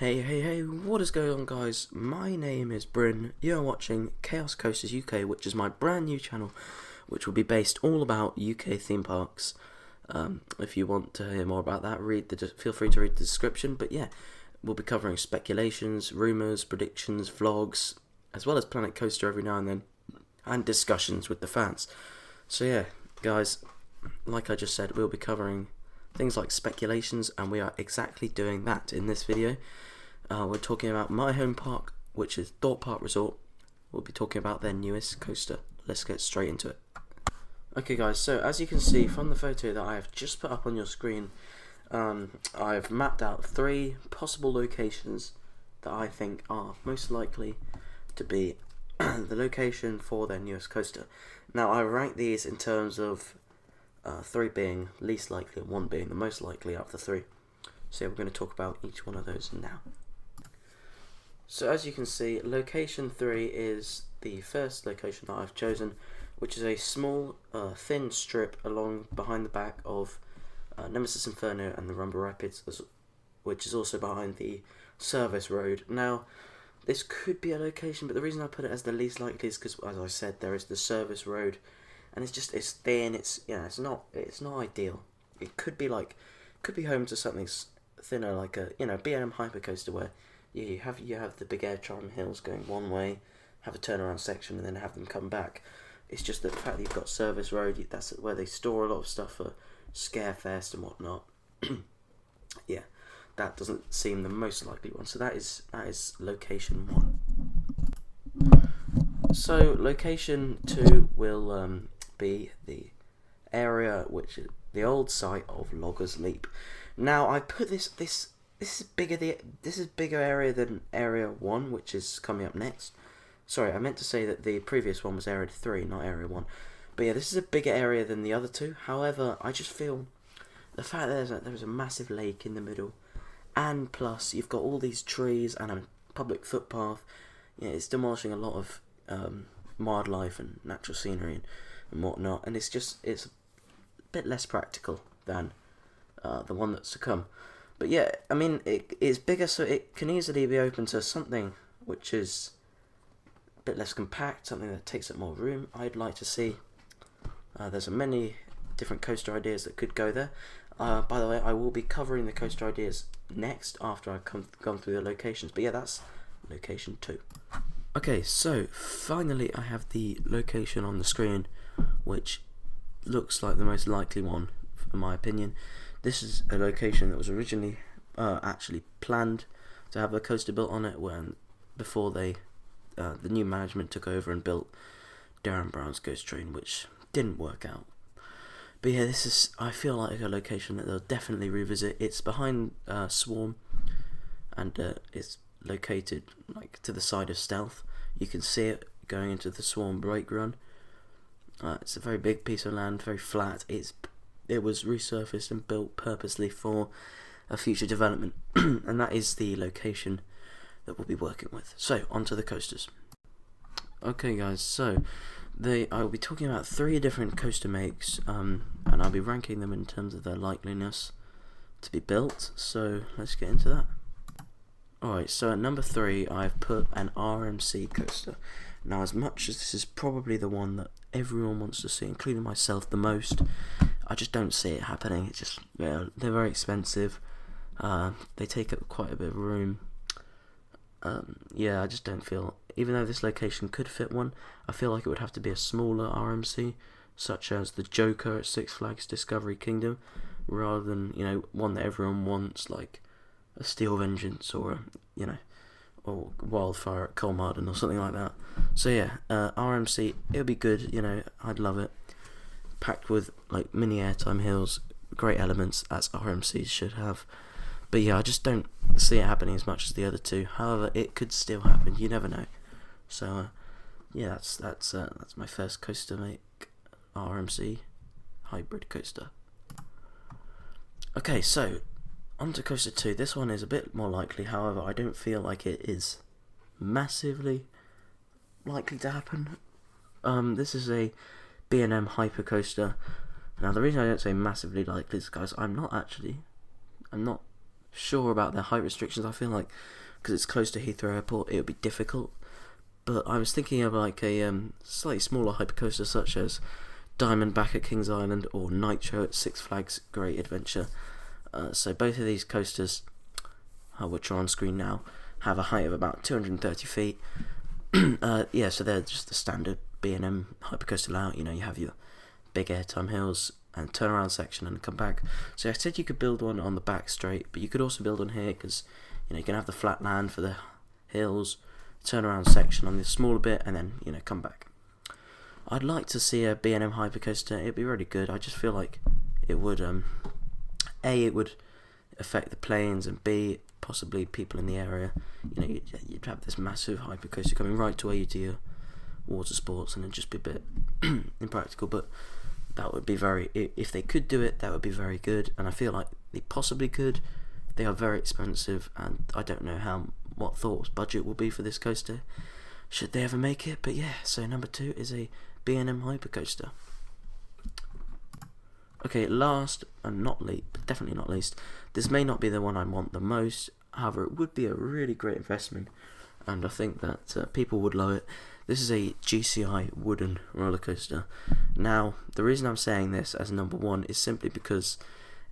Hey, what is going on, guys? My name is Bryn. You're watching Chaos Coasters UK, which is my brand new channel, which will be based all about UK theme parks. If you want to hear more about that, feel free to read the description. But yeah, we'll be covering speculations, rumours, predictions, vlogs, as well as Planet Coaster every now and then, and discussions with the fans. So yeah, guys, like I just said, we'll be covering things like speculations, and we are exactly doing that in this video. We're talking about my home park, which is Thorpe Park Resort. We'll be talking about their newest coaster. Let's get straight into it. Okay guys, so as you can see from the photo that I have just put up on your screen, I've mapped out 3 possible locations that I think are most likely to be the location for their newest coaster. Now I rank these in terms of 3 being least likely and 1 being the most likely out of the 3. So we're going to talk about each one of those now. So as you can see, location 3 is the first location that I've chosen, which is a small, thin strip along behind the back of Nemesis Inferno and the Rumble Rapids, which is also behind the service road. Now, this could be a location, but the reason I put it as the least likely is because, as I said, there is the service road, and it's thin. It's not ideal. It could be home to something thinner, like a B&M Hypercoaster, where you have the big air tram hills going one way, have a turnaround section, and then have them come back. It's just the fact that you've got service road. That's where they store a lot of stuff for Scarefest and whatnot. Yeah, that doesn't seem the most likely one. So that is location 1. So location 2 will be the area which is the old site of Loggers Leap. Now I put this is bigger area than area 1, which is coming up next. Sorry, I meant to say that the previous one was area 3, not area 1. But yeah, this is a bigger area than the other 2. However, I just feel the fact that there's a massive lake in the middle, and plus you've got all these trees and a public footpath. Yeah, it's demolishing a lot of wildlife and natural scenery and whatnot, and it's a bit less practical than the one that's to come. But yeah, I mean, it's bigger, so it can easily be open to something which is a bit less compact, something that takes up more room. I'd like to see. There's many different coaster ideas that could go there. By the way, I will be covering the coaster ideas next after I've gone through the locations. But yeah, that's location 2. Okay, so finally I have the location on the screen, which looks like the most likely one, in my opinion. This is a location that was originally actually planned to have a coaster built on it before the new management took over and built Darren Brown's Ghost Train, which didn't work out. But yeah, I feel like a location that they'll definitely revisit. It's behind Swarm, and it's located like to the side of Stealth. You can see it going into the Swarm brake run. It's a very big piece of land, very flat. It was resurfaced and built purposely for a future development, and that is the location that we'll be working with. So, onto the coasters. Okay guys, so I will be talking about 3 different coaster makes, and I'll be ranking them in terms of their likeliness to be built, so let's get into that. Alright, so at number 3 I've put an RMC coaster. Now, as much as this is probably the one that everyone wants to see, including myself, the most, I just don't see it happening. It's just, they're very expensive. They take up quite a bit of room. Yeah, I just don't feel, even though this location could fit one, I feel like it would have to be a smaller RMC, such as the Joker at Six Flags Discovery Kingdom, rather than, one that everyone wants, like a Steel Vengeance or or Wildfire at Colmarden or something like that. So yeah, RMC, it would be good, I'd love it. Packed with like mini airtime hills, great elements as RMCs should have. But yeah, I just don't see it happening as much as the other 2. However, it could still happen. You never know. So yeah, that's my first coaster make, RMC hybrid coaster. Okay, so on to coaster 2. This one is a bit more likely. However, I don't feel like it is massively likely to happen. This is a B&M hypercoaster. Now, the reason I don't say massively likely is, guys, I'm not sure about their height restrictions. I feel like because it's close to Heathrow Airport, it would be difficult. But I was thinking of like a slightly smaller hypercoaster, such as Diamondback at Kings Island or Nitro at Six Flags Great Adventure. So both of these coasters, which are on screen now, have a height of about 230 feet. Yeah, so they're just the standard B&M hypercoaster layout. You know, you have your big airtime hills and turnaround section and come back. So I said you could build one on the back straight, but you could also build one here because, you know, you can have the flat land for the hills, turnaround section on the smaller bit, and then, you know, come back. I'd like to see a B&M hypercoaster. It'd be really good. I just feel like it would A, it would affect the planes, and B, possibly people in the area. You know, you'd have this massive hypercoaster coming right to where you do your water sports, and it'd just be a bit impractical. But that would be if they could do it, that would be very good. And I feel like they possibly could. They are very expensive, and I don't know what Thorpe's budget will be for this coaster, should they ever make it. But yeah, so number 2 is a B&M hypercoaster. Okay, last and not least, but definitely not least, this may not be the one I want the most, however it would be a really great investment, and I think that people would love it. This is a GCI wooden roller coaster. Now, the reason I'm saying this as number 1 is simply because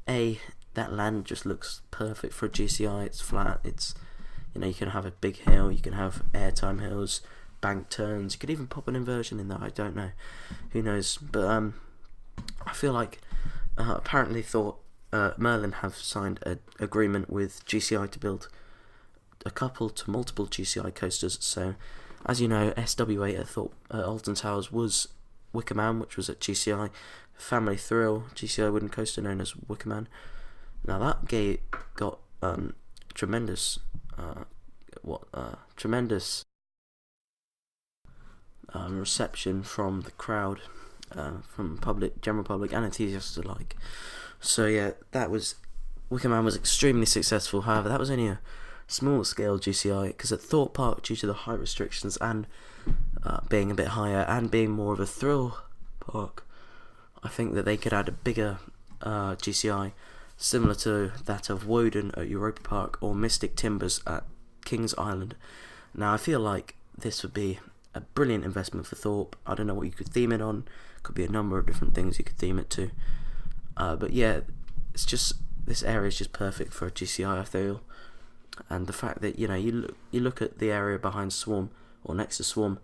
A, that land just looks perfect for a GCI. It's flat, it's, you know, you can have a big hill, you can have airtime hills, bank turns, you could even pop an inversion in there, I don't know, who knows. But I feel like apparently Merlin have signed an agreement with GCI to build a couple to multiple GCI coasters. So, as you know, SW8 at Alton Towers was Wicker Man, which was at GCI. Family Thrill, GCI wooden coaster known as Wicker Man. Now that got tremendous reception from the crowd, from general public and enthusiasts alike. So yeah, Wicker Man was extremely successful. However, that was only a small scale GCI, because at Thorpe Park, due to the height restrictions and being a bit higher and being more of a thrill park, I think that they could add a bigger GCI similar to that of Woden at Europa Park or Mystic Timbers at Kings Island. Now I feel like this would be a brilliant investment for Thorpe. I don't know what you could theme it on. Could be a number of different things you could theme it to. But yeah, it's just, this area is just perfect for a GCI, I feel. And the fact that, you know, you look at the area behind Swarm, or next to Swarm,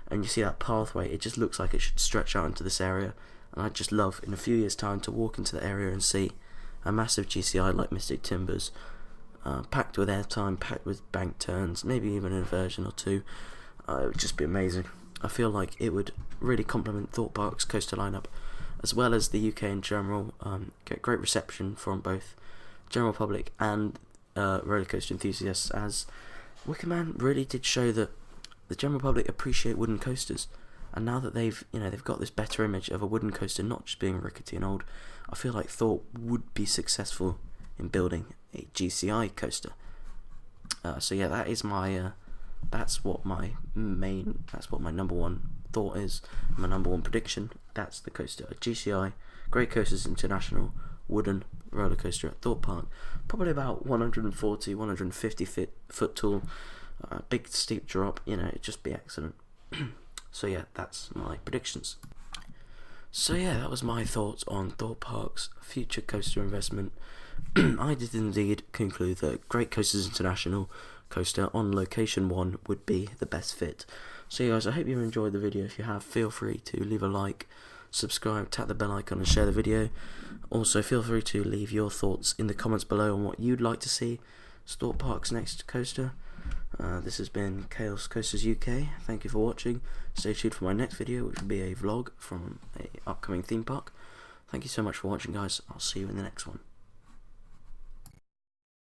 and you see that pathway, it just looks like it should stretch out into this area. And I'd just love, in a few years' time, to walk into the area and see a massive GCI like Mystic Timbers, packed with airtime, packed with bank turns, maybe even an inversion or two. It would just be amazing. I feel like it would really complement Thorpe Park's coaster lineup, as well as the UK in general. Get great reception from both general public and roller coaster enthusiasts, as Wicker Man really did show that the general public appreciate wooden coasters. And now that they've got this better image of a wooden coaster not just being rickety and old, I feel like Thorpe would be successful in building a GCI coaster. So yeah, that is my that's what my number 1 thought is, my number 1 prediction. That's the coaster, a GCI Great Coasters International wooden roller coaster at Thorpe Park, probably about 150 foot tall, big steep drop. You know, it'd just be excellent. So yeah, that's my predictions. So yeah, that was my thoughts on Thorpe Park's future coaster investment. I did indeed conclude that Great Coasters International coaster on location 1 would be the best fit. So yeah, guys, I hope you enjoyed the video. If you have, feel free to leave a like, subscribe, tap the bell icon and share the video. Also, feel free to leave your thoughts in the comments below on what you'd like to see Thorpe Park's next coaster. This has been Chaos Coasters UK. Thank you for watching. Stay tuned for my next video, which will be a vlog from a upcoming theme park. Thank you so much for watching, guys. I'll see you in the next one.